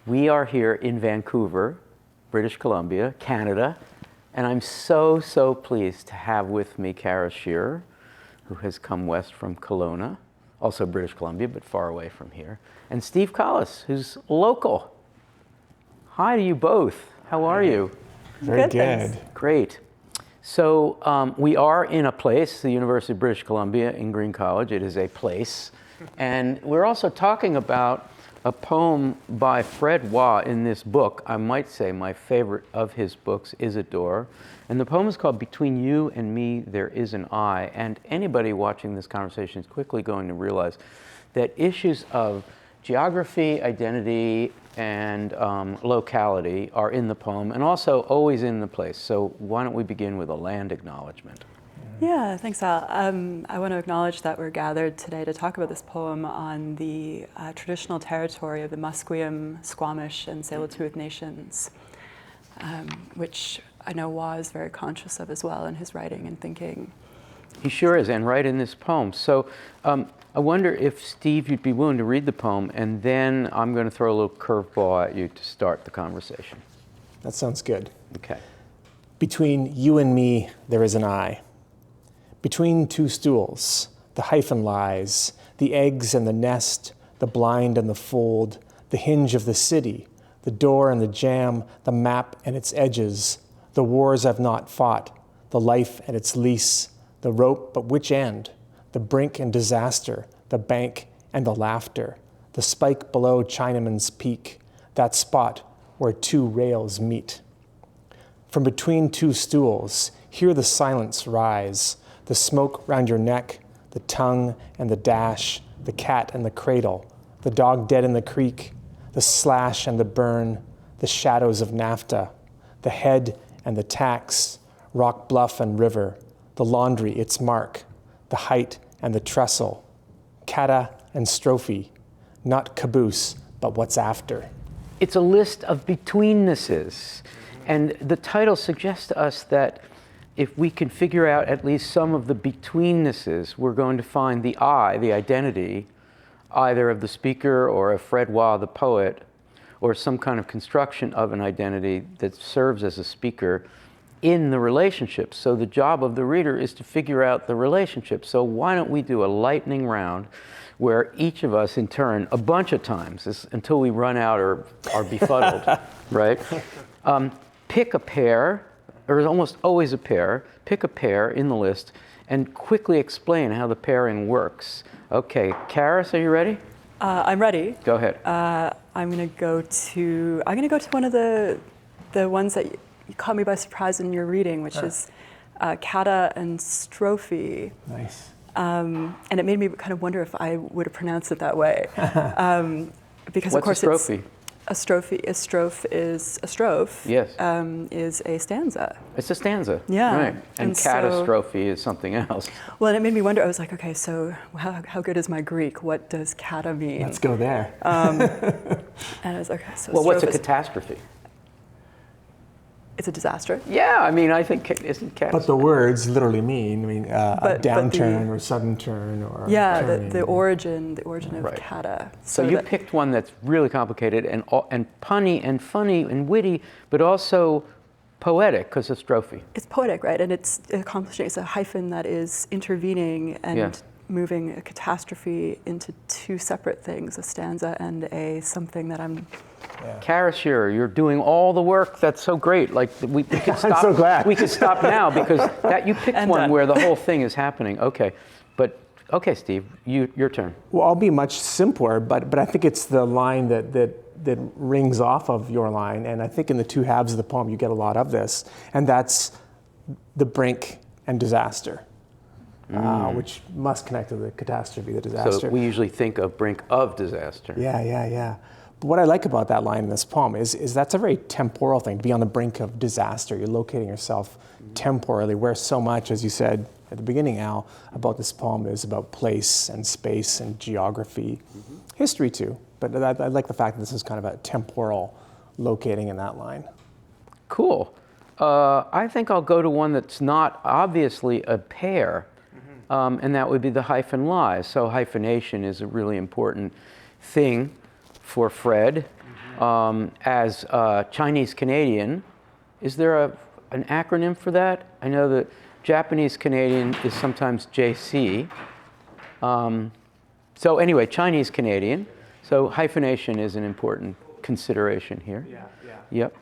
We are here in Vancouver, British Columbia, Canada, and I'm so pleased to have with me Karis Shearer, who has come west from Kelowna, also British Columbia, but far away from here, and Steve Collis, who's local. Hi to you both. How are you? Very good. Great. So we are in a place, the University of British Columbia in Green College. It is a place. And we're also talking about a poem by Fred Waugh in this book. I might say my favorite of his books, Isidore. And the poem is called Between You and Me, There Is an I. And anybody watching this conversation is quickly going to realize that issues of geography, identity, and locality are in the poem, and also always in the place. So why don't we begin with a land acknowledgement? Yeah, thanks, Al. I want to acknowledge that we're gathered today to talk about this poem on the traditional territory of the Musqueam, Squamish, and Tsleil-Waututh nations, which I know Waugh is very conscious of as well in his writing and thinking. He sure is, and right in this poem. So I wonder if, Steve, you'd be willing to read the poem, and then I'm going to throw a little curveball at you to start the conversation. That sounds good. Okay. Between you and me, there is an I. Between two stools, the hyphen lies, the eggs and the nest, the blind and the fold, the hinge of the city, the door and the jam, the map and its edges, the wars I've not fought, the life and its lease, the rope but which end, the brink and disaster, the bank and the laughter, the spike below Chinaman's Peak, that spot where two rails meet. From between two stools, hear the silence rise, the smoke round your neck, the tongue and the dash, the cat and the cradle, the dog dead in the creek, the slash and the burn, the shadows of NAFTA, the head and the tax, rock bluff and river, the laundry, its mark, the height and the trestle, cata and strophe, not caboose, but what's after. It's a list of betweennesses, and the title suggests to us that if we can figure out at least some of the betweennesses, we're going to find the I, the identity, either of the speaker or of Fred Waugh, the poet, or some kind of construction of an identity that serves as a speaker in the relationship. So the job of the reader is to figure out the relationship. So why don't we do a lightning round where each of us in turn, a bunch of times, until we run out or are befuddled, right? Pick a pair, or almost always a pair, pick a pair in the list and quickly explain how the pairing works. Okay, Karis, are you ready? I'm ready. Go ahead. I'm gonna go to one of the ones that you caught me by surprise in your reading, which is cata and strophe. Nice. And it made me kind of wonder if I would have pronounced it that way. Because of course a strophe? A strophe is a strophe. Yes. Is a stanza. It's a stanza. Yeah. Right. And catastrophe is something else. Well, and it made me wonder. I was like, okay, so how good is my Greek? What does cata mean? Let's go there. And I was like, okay, so well, what's a strophe catastrophe? It's a disaster. Yeah, I mean, I think isn't catastrophe. But the words literally mean, a downturn or sudden turn or the origin of right. cata. So you picked one that's really complicated and punny and funny and witty, but also poetic because it's strophe. It's poetic, right? And it's accomplishing. It's a hyphen that is intervening and moving a catastrophe into two separate things: a stanza and a something that I'm. Yeah. Karis Shearer, you're doing all the work. That's so great. Like we could stop. I'm so glad. We could stop now because that you picked one where the whole thing is happening. Okay, okay, Steve, your turn. Well, I'll be much simpler, but I think it's the line that rings off of your line, and I think in the two halves of the poem you get a lot of this, and that's the brink and disaster, which must connect to the catastrophe, the disaster. So we usually think of brink of disaster. Yeah. But what I like about that line in this poem is that's a very temporal thing, to be on the brink of disaster. You're locating yourself temporally, where so much, as you said at the beginning, Al, about this poem is about place and space and geography, history too. But I like the fact that this is kind of a temporal locating in that line. Cool. I think I'll go to one that's not obviously a pair, and that would be the hyphen lies. So hyphenation is a really important thing for Fred. as Chinese Canadian. Is there an acronym for that? I know that Japanese Canadian is sometimes JC. So anyway, Chinese Canadian. So hyphenation is an important consideration here. Yeah. Yep.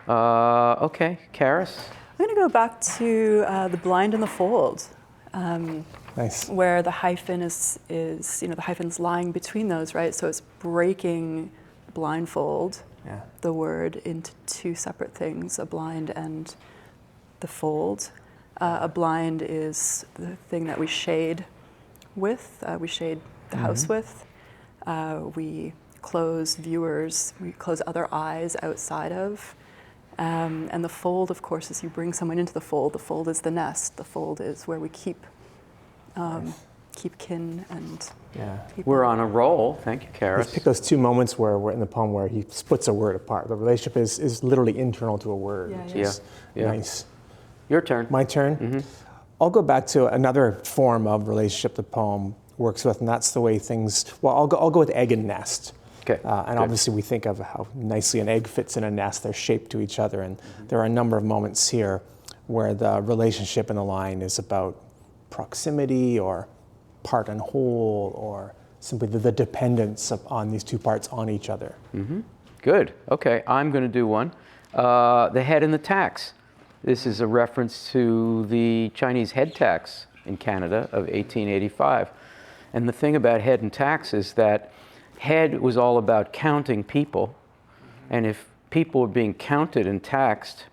Okay, Karis. I'm going to go back to the blind and the fold. Nice. Where the hyphen is the hyphen's lying between those, right? So it's breaking blindfold, the word, into two separate things, a blind and the fold. A blind is the thing that we shade with, we shade the house with. We close viewers, we close other eyes outside of. And the fold, of course, is you bring someone into the fold. The fold is the nest. The fold is where we keep kin and people. We're on a roll. Thank you, Karis. Let's pick those two moments where we're in the poem where he splits a word apart. The relationship is literally internal to a word. Yeah. Nice. Your turn. My turn? Mm-hmm. I'll go back to another form of relationship the poem works with, and that's the way things, well, I'll go with egg and nest. Okay. And obviously we think of how nicely an egg fits in a nest. They're shaped to each other, and there are a number of moments here where the relationship in the line is about proximity or part and whole, or simply the dependence on these two parts on each other. Mm-hmm. Good. Okay, I'm going to do one. The head and the tax. This is a reference to the Chinese head tax in Canada of 1885. And the thing about head and tax is that head was all about counting people. And if people were being counted and taxed,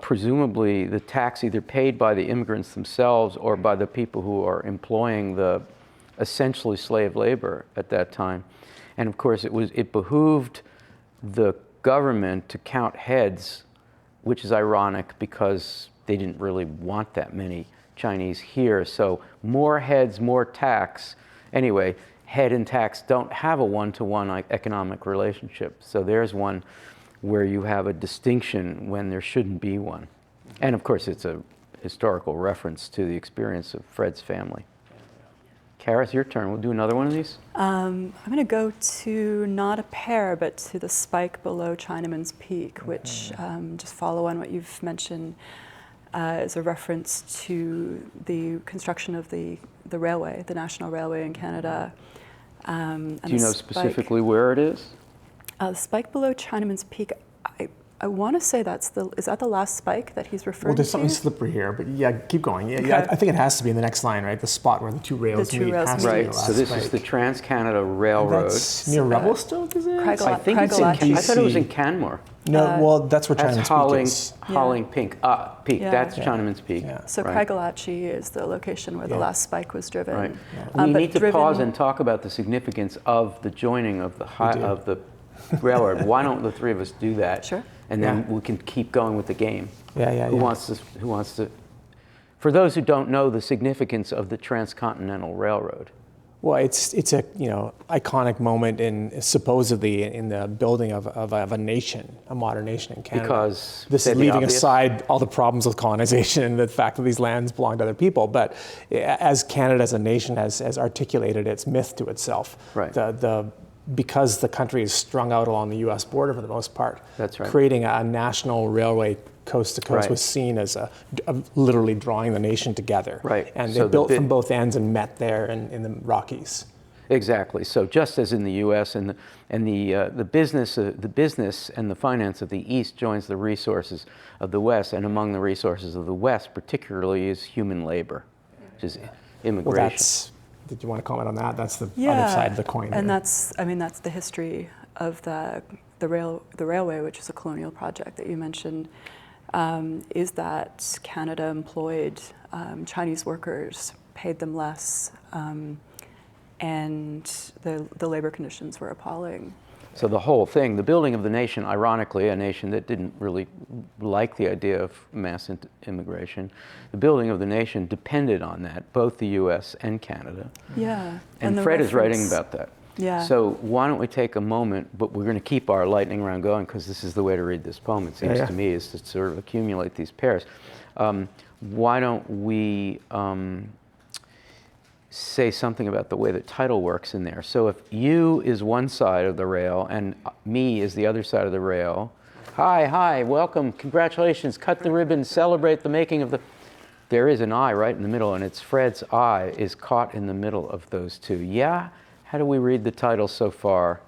presumably the tax either paid by the immigrants themselves or by the people who are employing the essentially slave labor at that time. And of course it behooved the government to count heads, which is ironic because they didn't really want that many Chinese here. So more heads, more tax. Anyway, head and tax don't have a one-to-one economic relationship. So there's one where you have a distinction when there shouldn't be one. And of course, it's a historical reference to the experience of Fred's family. Karis, your turn. We'll do another one of these. I'm going to go to not a pair, but to the spike below Chinaman's Peak, which, just follow on what you've mentioned, is a reference to the construction of the railway, the National Railway in Canada. And do you know specifically where it is? The spike below Chinaman's Peak, I want to say is that the last spike that he's referring to? Well, there's something slippery here, but yeah, keep going. Yeah, I think it has to be in the next line, right? The spot where the two rails meet has to be the last so this spike. is the Trans-Canada Railroad. That's near Revelstoke, is it? I think it's in I thought it was in Canmore. No, well, that's where Chinaman's Peak is. Holling Peak. That's Chinaman's Peak. Yeah. So Craigellachie is the location where the last spike was driven. Right. We need to pause and talk about the significance of the joining of the railroad. Why don't the three of us do that? Sure. And then we can keep going with the game. Who wants to? For those who don't know the significance of the Transcontinental Railroad. Well, it's a iconic moment supposedly in the building of a nation, a modern nation in Canada. Because this is leaving aside all the problems with colonization and the fact that these lands belong to other people. But as Canada as a nation has articulated its myth to itself, right. Because the country is strung out along the U.S. border for the most part, that's right. Creating a national railway coast to coast was seen as literally drawing the nation together. Right. And they built from both ends and met there in the Rockies. Exactly. So just as in the U.S. and the business and the finance of the East joins the resources of the West, and among the resources of the West particularly is human labor, which is immigration. Well, did you want to comment on that? That's the other side of the coin. And that's the history of the railway, which is a colonial project that you mentioned, is that Canada employed Chinese workers, paid them less, and the labor conditions were appalling. So the whole thing, the building of the nation, ironically, a nation that didn't really like the idea of mass immigration, the building of the nation depended on that, both the U.S. and Canada. Yeah. And Fred is writing about that. Yeah. So why don't we take a moment, but we're going to keep our lightning round going because this is the way to read this poem, it seems to me, is to sort of accumulate these pairs. Why don't we say something about the way the title works in there. So if you is one side of the rail and me is the other side of the rail, hi, welcome, congratulations, cut the ribbon, celebrate the making of the... There is an I right in the middle, and it's Fred's I is caught in the middle of those two. Yeah? How do we read the title so far?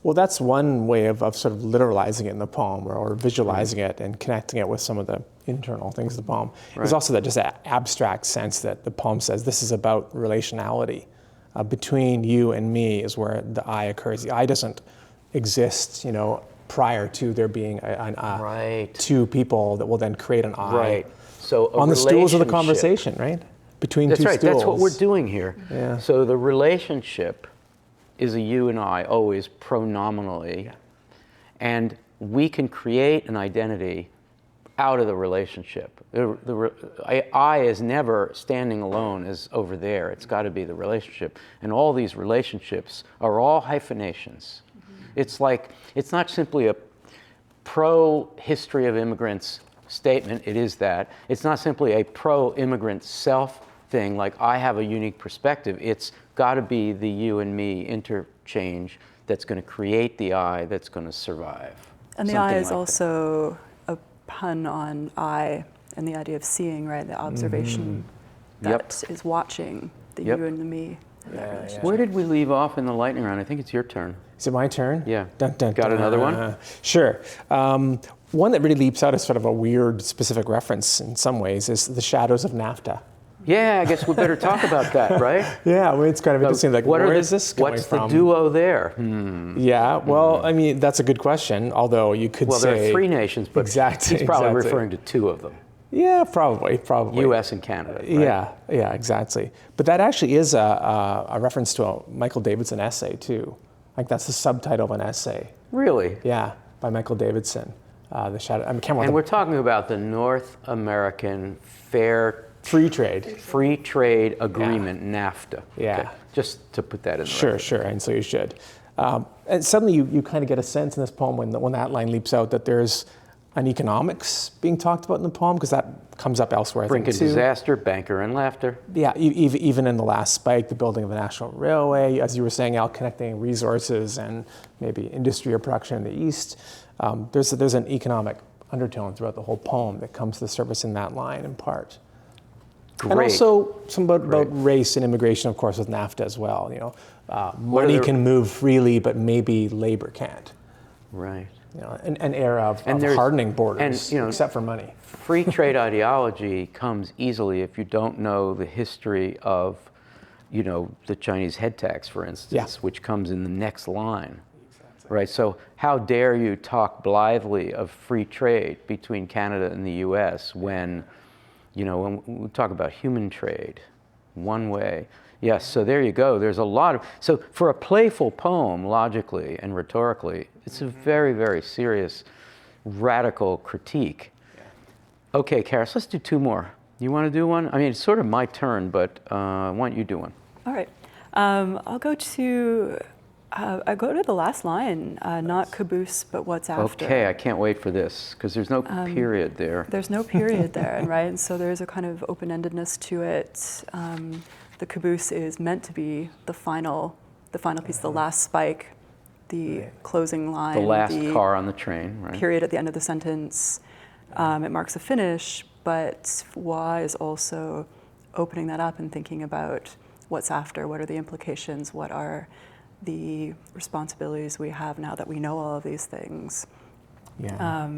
Well, that's one way of sort of literalizing it in the poem, or visualizing it and connecting it with some of the internal things of the poem. There's also that just abstract sense that the poem says this is about relationality. Between you and me is where the I occurs. The I doesn't exist, prior to there being two people that will then create an I. Right. So on the stools of the conversation, right? Between two stools. That's what we're doing here. Yeah. So the relationship is a you and I, always pronominally. And we can create an identity out of the relationship. I is never standing alone as over there. It's got to be the relationship. And all these relationships are all hyphenations. It's like, it's not simply a pro-history of immigrants statement, it is that. It's not simply a pro-immigrant self thing, like I have a unique perspective. It's got to be the you and me interchange that's going to create the I that's going to survive. And the I is also a pun on I and the idea of seeing, right? The observation that is watching the you and the me. Where did we leave off in the lightning round? I think it's your turn. Is it my turn? Yeah. Dun, dun, Got dun. another one? Sure. One that really leaps out as sort of a weird specific reference in some ways is the shadows of NAFTA. Yeah, I guess we better talk about that, right? Yeah, well, it's kind of interesting. Like, where is this coming what's from? What's the duo there? Yeah, well, I mean, that's a good question, although you could say... Well, there are three nations, but exactly, he's probably referring to two of them. Yeah, probably. U.S. and Canada, right? Yeah, exactly. But that actually is a reference to a Michael Davidson essay, too. Like, that's the subtitle of an essay. Really? Yeah, by Michael Davidson. The shadow. I mean, we're talking about the North American Free Trade Agreement, NAFTA. Yeah. Okay. Just to put that in the record. Sure, and so you should. And suddenly you kind of get a sense in this poem when that line leaps out that there's an economics being talked about in the poem, because that comes up elsewhere, I think, Brink too. and disaster, banker and laughter. Yeah, even in the last spike, the building of the National Railway, as you were saying, Al, connecting resources and maybe industry or production in the East. There's an economic undertone throughout the whole poem that comes to the surface in that line in part. Great. And also some about race and immigration, of course, with NAFTA as well. Money can move freely, but maybe labor can't. Right. An era of hardening borders, except for money. Free trade ideology comes easily if you don't know the history of, the Chinese head tax, for instance, which comes in the next line. Exactly. Right. So how dare you talk blithely of free trade between Canada and the U.S. when when we talk about human trade, one way. Yes, so there you go. There's a lot of... So for a playful poem, logically and rhetorically, it's a very, very serious, radical critique. Yeah. Okay, Karis, let's do two more. You want to do one? I mean, it's sort of my turn, but why don't you do one? All right. I'll go to... I go to the last line, not caboose, but what's after. Okay, I can't wait for this, because there's no period there. There's no period there, right? And so there's a kind of open-endedness to it. The caboose is meant to be the final piece, the last spike, the closing line. The last car on the train, right? Period at the end of the sentence. It marks a finish, but Wa is also opening that up and thinking about what's after, what are the implications, what are the responsibilities we have now that we know all of these things. Yeah.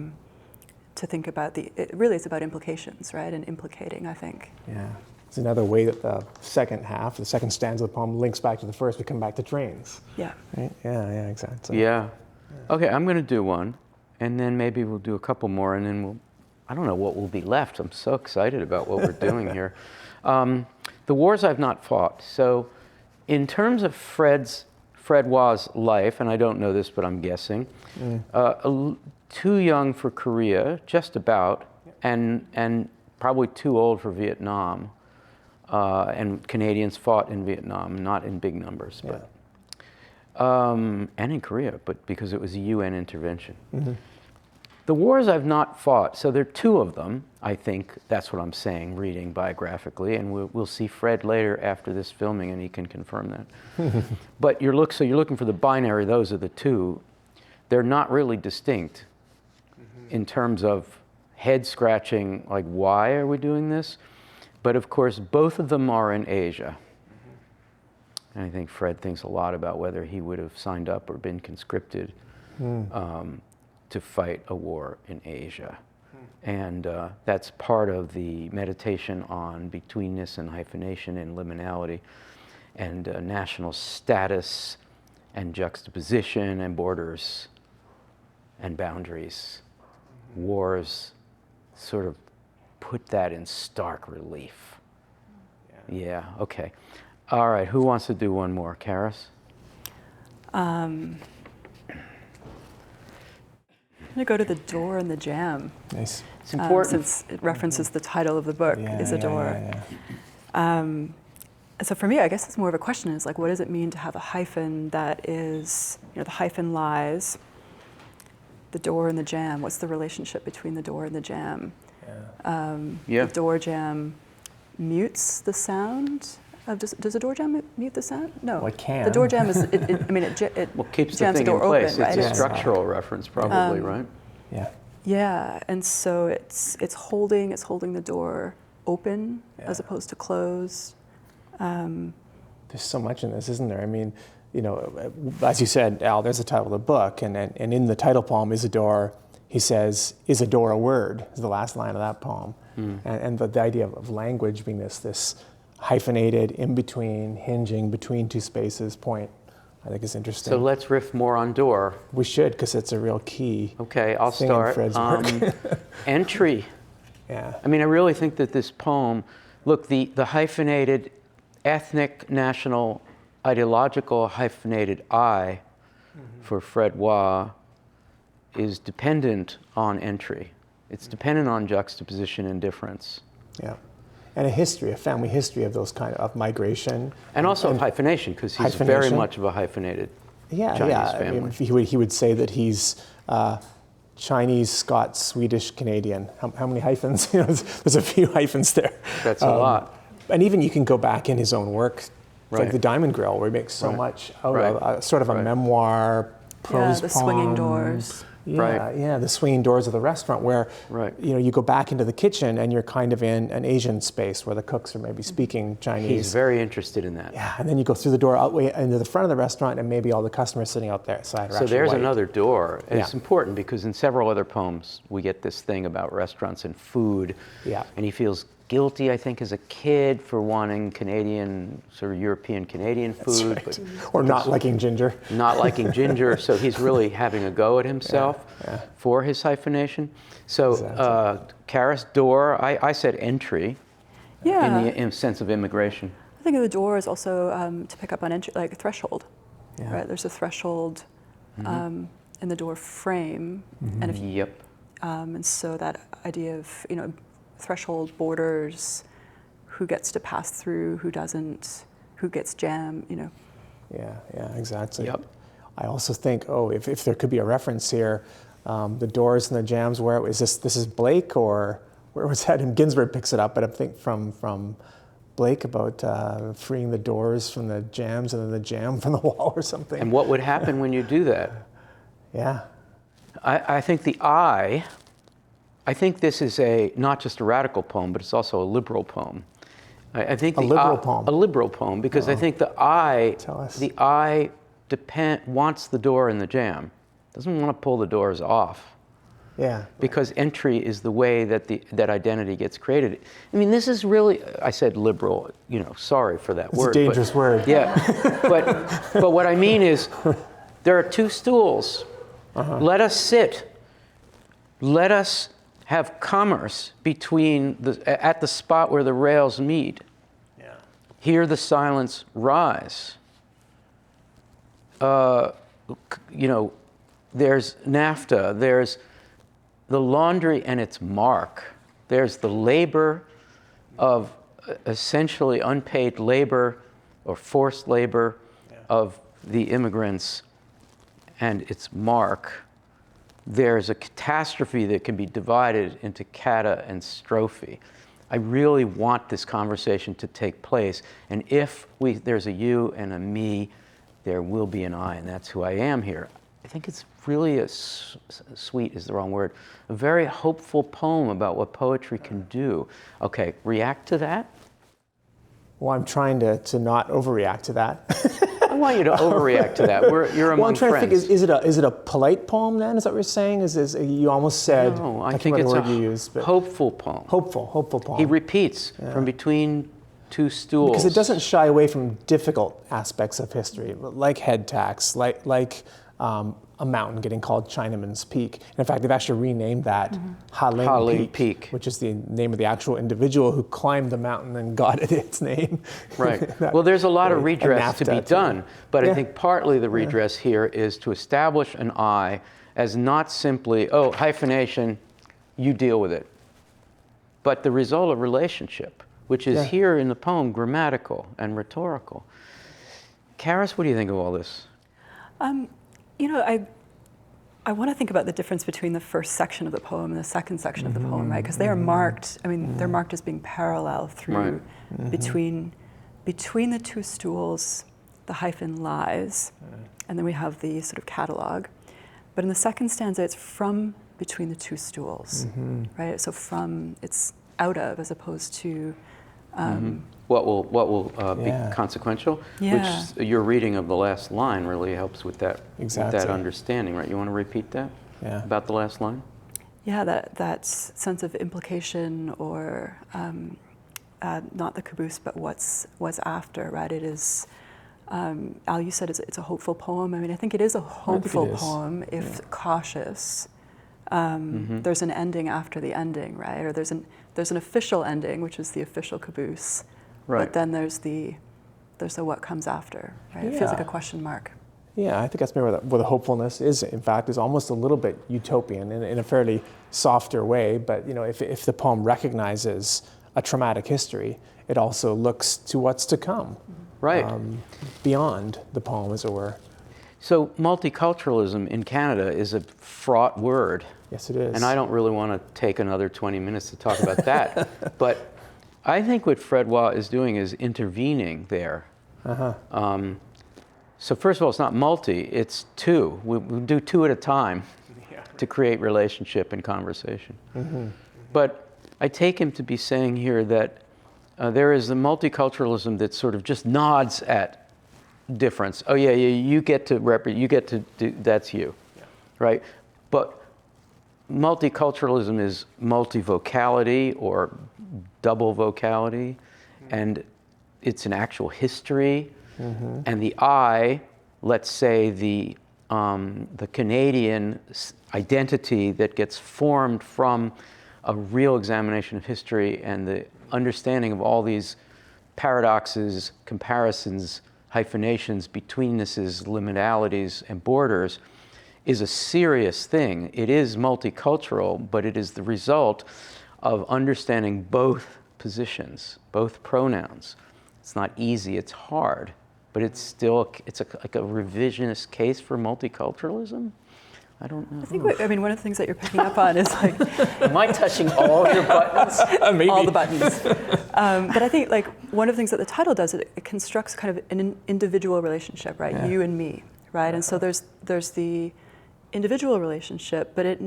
To think about it really is about implications, right? And implicating, I think. Yeah. It's another way that the second stanza of the poem links back to the first. We come back to trains. Yeah. Right? Yeah, exactly. Yeah. Okay, I'm going to do one, and then maybe we'll do a couple more, and then I don't know what will be left. I'm so excited about what we're doing here. The wars I've not fought. So in terms of Fred Wa's life, and I don't know this, but I'm guessing, too young for Korea, just about, and probably too old for Vietnam. And Canadians fought in Vietnam, not in big numbers, but and in Korea, but because it was a UN intervention. The wars I've not fought, so there are two of them, I think. That's what I'm saying, reading biographically, and we'll see Fred later after this filming, and he can confirm that. But you're looking for the binary, those are the two. They're not really distinct in terms of head-scratching, like, why are we doing this? But of course, both of them are in Asia. And I think Fred thinks a lot about whether he would have signed up or been conscripted to fight a war in Asia. And that's part of the meditation on betweenness and hyphenation and liminality and national status and juxtaposition and borders and boundaries. Wars sort of put that in stark relief. Yeah, okay. All right, who wants to do one more? Karis? I'm going to go to the door and the jam. Nice. It's important. Since it references the title of the book, is a door. Yeah. So for me, I guess it's more of a question is like, what does it mean to have a hyphen that is, the hyphen lies, the door and the jam? What's the relationship between the door and the jam? The door jam mutes the sound. Does a door jam mute the sound? No. Well, it can. The door jam is, it keeps the jams thing the door in place. open, right? It's a structural reference, probably, right? Yeah. Yeah, and so it's holding the door open as opposed to closed. There's so much in this, isn't there? I mean, as you said, Al, there's the title of the book, and in the title poem, Isidore, he says, "Is a door a word?" is the last line of that poem. And the idea of language being this hyphenated, in between, hinging between two spaces point, I think is interesting. So let's riff more on door. We should, because it's a real key. Okay, I'll thing in start. Fred's work. Entry. Yeah. I mean, I really think that this poem, look, the hyphenated ethnic, national, ideological hyphenated I for Fred Waugh is dependent on entry. It's dependent on juxtaposition and difference. Yeah. And a family history of those kind of migration. And also of hyphenation, because he's very much of a hyphenated Chinese family. I mean, he would say that he's Chinese, Scots, Swedish, Canadian. How many hyphens? There's a few hyphens there. That's a lot. And even you can go back in his own work, like The Diamond Grill, where he makes so much out of sort of a memoir, prose the poem. Swinging doors. Yeah, the swinging doors of the restaurant where you go back into the kitchen and you're kind of in an Asian space where the cooks are maybe speaking Chinese. He's very interested in that. Yeah, and then you go through the door out way into the front of the restaurant and maybe all the customers sitting out there. So there's another door. And it's important because in several other poems we get this thing about restaurants and food. Yeah. And he feels guilty, I think, as a kid for wanting Canadian, sort of European Canadian food. Right. Or not liking ginger. Not liking ginger, so he's really having a go at himself for his hyphenation. So Karis, door, I said entry in the sense of immigration. I think the door is also to pick up on entry, like a threshold. Yeah. Right? There's a threshold in the door frame. And if and so that idea of, threshold borders, who gets to pass through, who doesn't, who gets jammed, Yeah, exactly. Yep. I also think, if there could be a reference here, the doors and the jams, where is this? This is Blake, or where was that? And Ginsberg picks it up, but I think from Blake about freeing the doors from the jams and then the jam from the wall or something. And what would happen when you do that? Yeah. I think I think this is not just a radical poem, but it's also a liberal poem. I think a liberal poem, because I think the I wants the door in the jam. Doesn't want to pull the doors off. Yeah. Because entry is the way that that identity gets created. I mean, this is really, I said liberal, sorry for that word. It's a dangerous word. Yeah, but what I mean is, there are two stools. Let us sit. Let us have commerce at the spot where the rails meet. Yeah. Hear the silence rise. There's NAFTA, there's the laundry and its mark. There's the labor of essentially unpaid labor or forced labor of the immigrants and its mark. there's a catastrophe that can be divided into kata and strophe. I really want this conversation to take place, and if there's a you and a me, there will be an I, and that's who I am here. I think it's really sweet is the wrong word, a very hopeful poem about what poetry can do. Okay, react to that? Well, I'm trying to not overreact to that. I want you to overreact to that. You're among well, I'm trying friends. to think, is it a polite poem then? Is that what you're saying? You almost said, No, I can't think remember it's the word you used, but hopeful poem. Hopeful poem. He repeats from between two stools. Because it doesn't shy away from difficult aspects of history, like head tax, like a mountain getting called Chinaman's Peak. And in fact, they've actually renamed that Ha-Ling Peak, which is the name of the actual individual who climbed the mountain and got it its name. Right. Well, there's a lot of redress to be done, but I think partly the redress here is to establish an I as not simply, oh, hyphenation, you deal with it, but the result of relationship, which is here in the poem grammatical and rhetorical. Karis, what do you think of all this? You know, I want to think about the difference between the first section of the poem and the second section of the poem, right? Because they are marked, I mean, they're marked as being parallel through, between the two stools, the hyphen lies, and then we have the sort of catalog. But in the second stanza, it's from between the two stools, right? So from, it's out of as opposed to, what will be consequential, which your reading of the last line really helps with that, with that understanding, right? You want to repeat that about the last line? Yeah, that sense of implication, or not the caboose, but what's after, right? It is, Al, you said it's a hopeful poem. I mean, I think it is a hopeful poem if cautious. There's an ending after the ending, right? Or there's an official ending, which is the official caboose. Right. But then there's the what comes after, right? It feels like a question mark. Yeah, I think that's maybe where the hopefulness is, in fact, is almost a little bit utopian in a fairly softer way. But, you know, if the poem recognizes a traumatic history, it also looks to what's to come. Right. Beyond the poem, as it were. So multiculturalism in Canada is a fraught word. Yes, it is. And I don't really want to take another 20 minutes to talk about that. But I think what Fred Waugh is doing is intervening there. So first of all, it's not multi, it's two. We do two at a time to create relationship and conversation. But I take him to be saying here that there is the multiculturalism that sort of just nods at difference. Oh yeah, you get to do, that's you, right? But multiculturalism is multivocality or double vocality, and it's an actual history. And the I, let's say the Canadian identity that gets formed from a real examination of history and the understanding of all these paradoxes, comparisons, hyphenations, betweennesses, liminalities, and borders, is a serious thing. It is multicultural, but it is the result of understanding both positions, both pronouns. It's not easy, it's hard, but it's still, like a revisionist case for multiculturalism? I don't know. I think, one of the things that you're picking up on is like... Am I touching all your buttons? Maybe. All the buttons. But I think like one of the things that the title does, it constructs kind of an individual relationship, right? You and me, right? And so there's the individual relationship, but it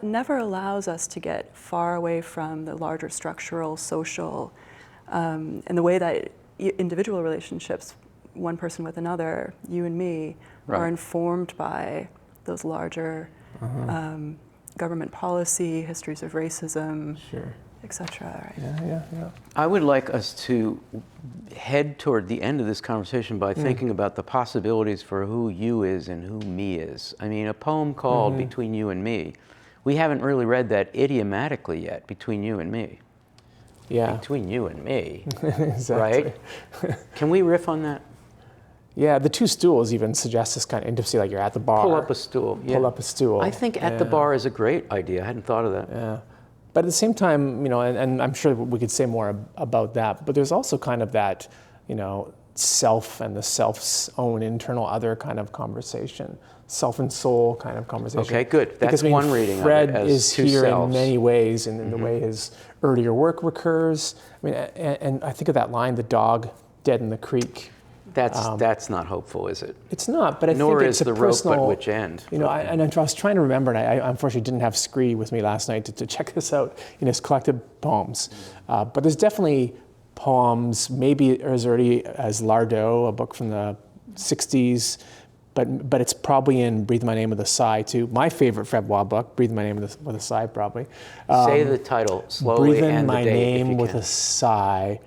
never allows us to get far away from the larger structural, social, and the way that individual relationships, one person with another, you and me, are informed by those larger government policy, histories of racism, etc. Right? Yeah. I would like us to head toward the end of this conversation by thinking about the possibilities for who you is and who me is. I mean, a poem called Between You and Me, we haven't really read that idiomatically yet, between you and me. Yeah. Between you and me, Exactly. right? Can we riff on that? Yeah, the two stools even suggest this kind of intimacy, like you're at the bar. Pull up a stool. Pull up a stool. I think at the bar is a great idea. I hadn't thought of that. Yeah. But at the same time, you know, and I'm sure we could say more about that, but there's also kind of that, you know, self and the self's own internal other kind of conversation, self and soul kind of conversation. Okay, good. That's Because, I mean, one reading Fred of it, as is two here selves. in many ways, and in the way his earlier work recurs. I mean, and I think of that line, "The dog dead in the creek." That's not hopeful, is it? It's not, but I Nor think is it's the a rope personal. at which end. You know, and I was trying to remember, and I unfortunately didn't have Scree with me last night to check this out in his collected poems. But there's definitely poems, maybe as early as Lardo, a book from the 60s, but it's probably in Breathe My Name with a Sigh too. My favorite Fred Waugh book, Breathe My Name with a Sigh, probably. Say the title slowly Breathe in and the My date, if Name you with can. a Sigh.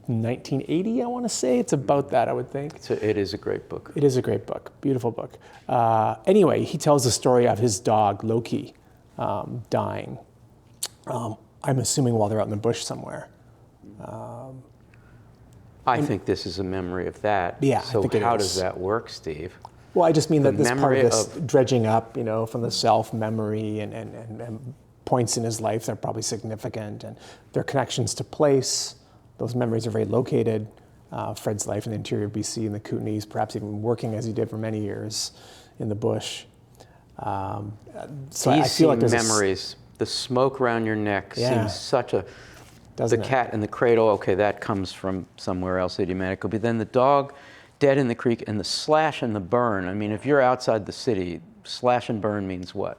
1980, I want to say. It's about that, I would think. It is a great book. It is a great book, beautiful book. Anyway, he tells the story of his dog, Loki, dying. I'm assuming while they're out in the bush somewhere. I think this is a memory of that. Yeah, I So think it how is. does that work, Steve? Well, I just mean The that this part of memory this of- dredging up, you know, from the self-memory and points in his life that are probably significant, and their connections to place. Those memories are very located. Fred's life in the interior of BC in the Kootenays, perhaps even working as he did for many years in the bush. So I These feel like seem there's memories. The smoke around your neck Yeah. seems such a... Doesn't the it? cat in the cradle, okay, that comes from somewhere else idiomatically. But then the dog dead in the creek and the slash and the burn. I mean, if you're outside the city, slash and burn means what?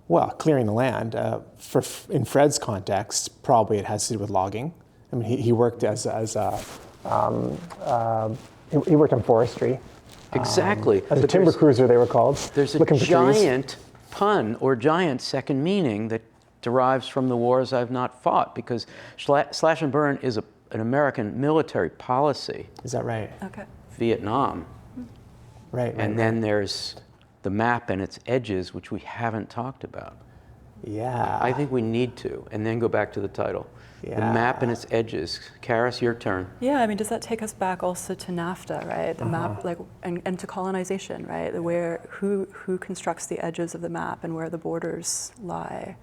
Well, clearing the land. In Fred's context, probably it has to do with logging. I mean, he worked he worked on forestry. Exactly. As a But timber cruiser, they were called. There's a looking for trees. giant pun or giant second meaning that derives from the wars I've not fought, because slash and burn is an American military policy. Is that right? Okay. Vietnam. Right. And then there's the map and its edges, which we haven't talked about. Yeah. I think we need to, and then go back to the title. The Yeah. map and its edges. Karis, your turn. Yeah, I mean, does that take us back also to NAFTA, right? The map, like, and to colonization, right? Who constructs the edges of the map and where the borders lie.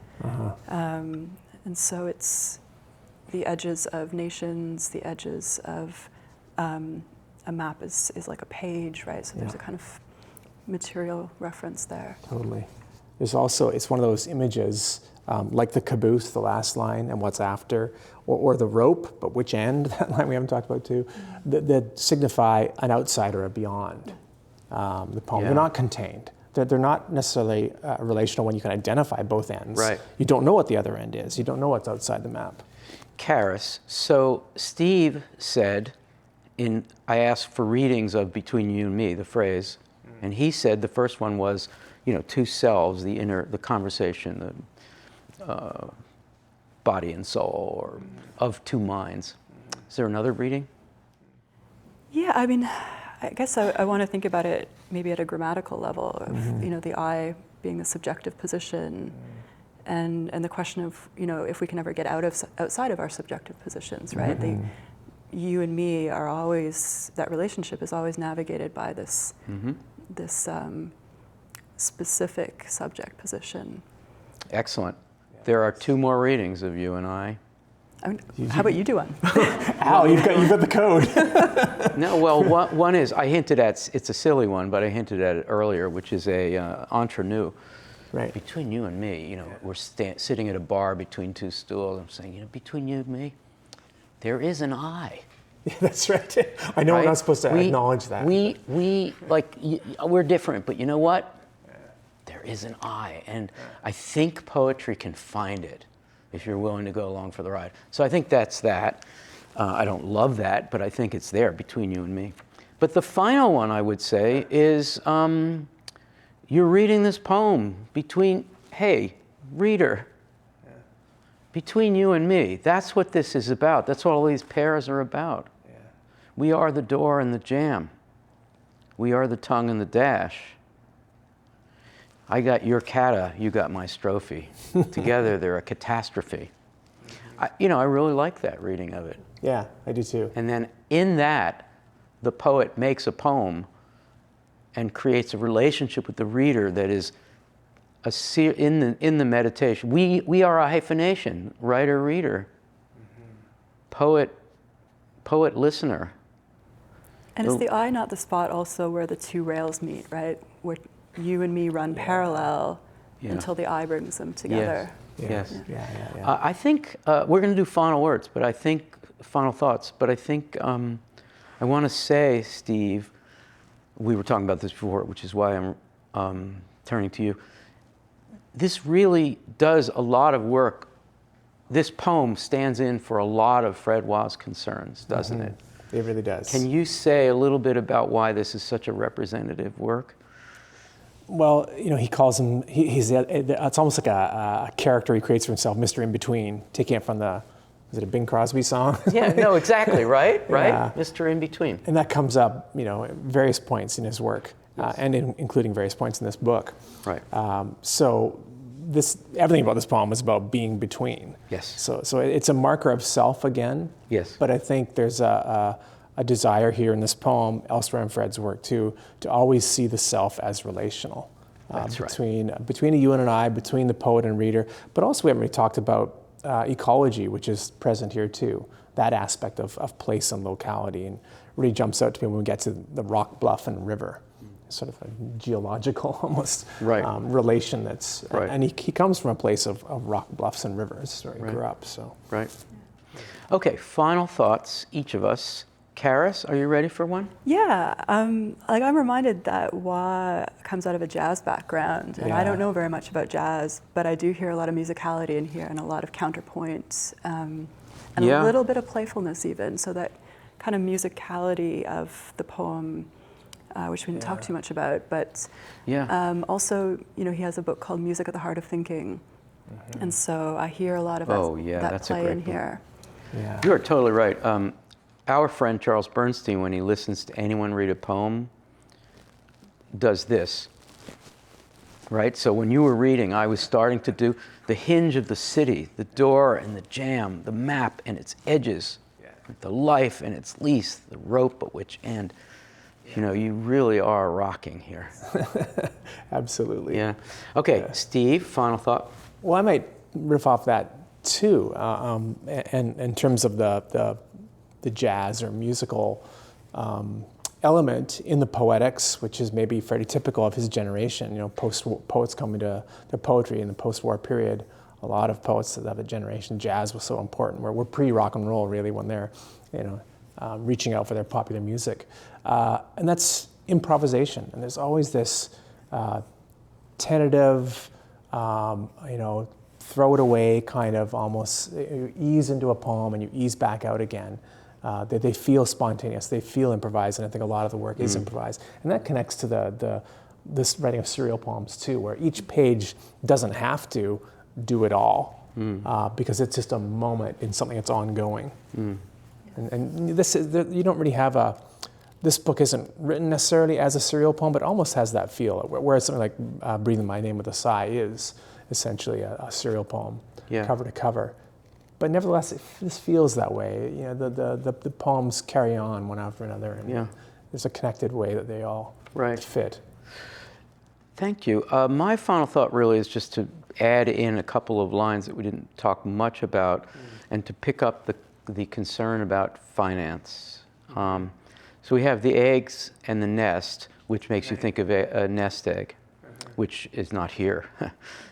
And so it's the edges of nations, the edges of a map is like a page, right? So there's a kind of material reference there. Totally. There's also, it's one of those images, like the caboose, the last line, and what's after, or the rope, but which end, that line we haven't talked about too, that signify an outsider, a beyond the poem. Yeah. They're not contained. They're not necessarily relational when you can identify both ends. Right. You don't know what the other end is. You don't know what's outside the map. Karis, so Steve said, I asked for readings of Between You and Me, the phrase, and he said the first one was, two selves, the conversation, the body and soul, or of two minds. Is there another reading? Yeah, I mean, I guess I want to think about it maybe at a grammatical level of, the I being the subjective position, and the question of, if we can ever get outside of our subjective positions, right? You and me are always, that relationship is always navigated by this, this specific subject position. Excellent. There are two more readings of you and I. I mean, how about you do one? Ow, you've got the code. No, well, one is, I hinted at, it's a silly one, but I hinted at it earlier, which is a entre nous. Right. Between you and me, we're sitting at a bar between two stools. I'm saying, between you and me, there is an I. Yeah, that's right. I know Right? we're not supposed to acknowledge that. We're different, but you know what? There is an I, and I think poetry can find it if you're willing to go along for the ride. So I think that's that. I don't love that, but I think it's there between you and me. But the final one, I would say, is you're reading this poem hey, reader, between you and me. That's what this is about. That's what all these pairs are about. Yeah. We are the door and the jam. We are the tongue and the dash. I got your cata, you got my strophe. Together they're a catastrophe. I really like that reading of it. Yeah, I do too. And then in that, the poet makes a poem and creates a relationship with the reader that is in the meditation. We are a hyphenation, writer, reader, poet, listener. And is the eye not the spot also where the two rails meet, right? Where you and me run parallel until the eye brings them together. Yes. Yeah. I think we're going to do final words, but I think final thoughts. But I think I want to say, Steve, we were talking about this before, which is why I'm turning to you. This really does a lot of work. This poem stands in for a lot of Fred Wa's concerns, doesn't it? It really does. Can you say a little bit about why this is such a representative work? Well, he calls him, it's almost like a character he creates for himself, Mr. In-Between, taking it from is it a Bing Crosby song? Yeah, no, exactly, right? Yeah. Mr. In-Between. And that comes up, at various points in his work, and including various points in this book. Right. So everything about this poem is about being between. Yes. So it's a marker of self again. Yes. But I think there's a desire here in this poem, elsewhere in Fred's work too, to always see the self as relational. That's between a you and an I, between the poet and reader. But also we haven't really talked about ecology, which is present here too. That aspect of place and locality, and really jumps out to me when we get to the rock, bluff, and river. Sort of a geological almost relation that's, and he comes from a place of rock, bluffs, and rivers where he grew up. So. Right. Okay, final thoughts, each of us. Karis, are you ready for one? Yeah, I'm reminded that Wa comes out of a jazz background, and I don't know very much about jazz, but I do hear a lot of musicality in here and a lot of counterpoints, and a little bit of playfulness even, so that kind of musicality of the poem, which we didn't talk too much about, but also, he has a book called Music at the Heart of Thinking, and so I hear a lot of that play in here. Yeah. You are totally right. Our friend Charles Bernstein, when he listens to anyone read a poem, does this, right? So when you were reading, I was starting to do the hinge of the city, the door and the jamb, the map and its edges, the life and its lease, the rope at which end. You really are rocking here. Absolutely. Yeah. Okay, Steve, final thought? Well, I might riff off that too, and in terms of the jazz or musical element in the poetics, which is maybe fairly typical of his generation. Poets coming to their poetry in the post-war period. A lot of poets of that generation, jazz was so important. We're pre-rock and roll really when they're, reaching out for their popular music, and that's improvisation. And there's always this tentative, throw it away kind of almost. You ease into a poem and you ease back out again. They feel spontaneous, they feel improvised, and I think a lot of the work is improvised. And that connects to this writing of serial poems too, where each page doesn't have to do it all, because it's just a moment in something that's ongoing. And this is, you don't really have this book isn't written necessarily as a serial poem, but almost has that feel, whereas something like Breathing My Name with a Sigh is essentially a serial poem, cover to cover. But nevertheless, this feels that way. The poems carry on one after another, and there's a connected way that they all fit. Thank you. My final thought really is just to add in a couple of lines that we didn't talk much about, and to pick up the concern about finance. So we have the eggs and the nest, which makes you think of a nest egg, which is not here,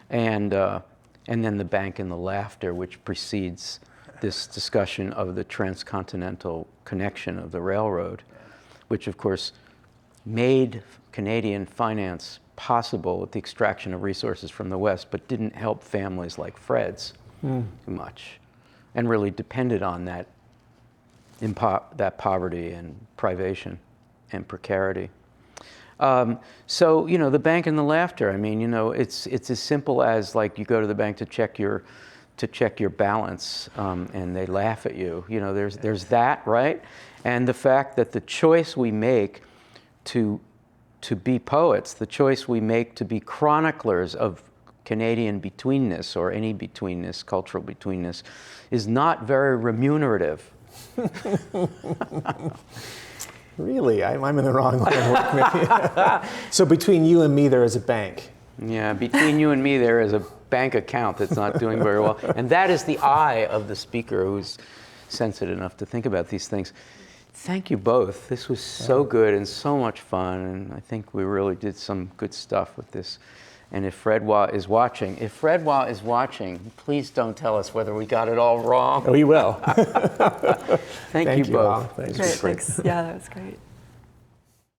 and then the bank and the laughter, which precedes this discussion of the transcontinental connection of the railroad, which of course made Canadian finance possible with the extraction of resources from the West, but didn't help families like Fred's too much, and really depended on that poverty and privation and precarity. So, the bank and the laughter, it's as simple as like you go to the bank to check your balance, and they laugh at you. There's that, right? And the fact that the choice we make to be poets, the choice we make to be chroniclers of Canadian betweenness or any betweenness, cultural betweenness, is not very remunerative. Really? I'm in the wrong line of work, maybe. So between you and me, there is a bank. Yeah, between you and me, there is a bank account that's not doing very well. And that is the eye of the speaker who's sensitive enough to think about these things. Thank you both. This was so good and so much fun, and I think we really did some good stuff with this. And if Fredwa is watching, please don't tell us whether we got it all wrong. Oh, he will. Thank you both. Thank you. Great, thanks. Yeah, that was great.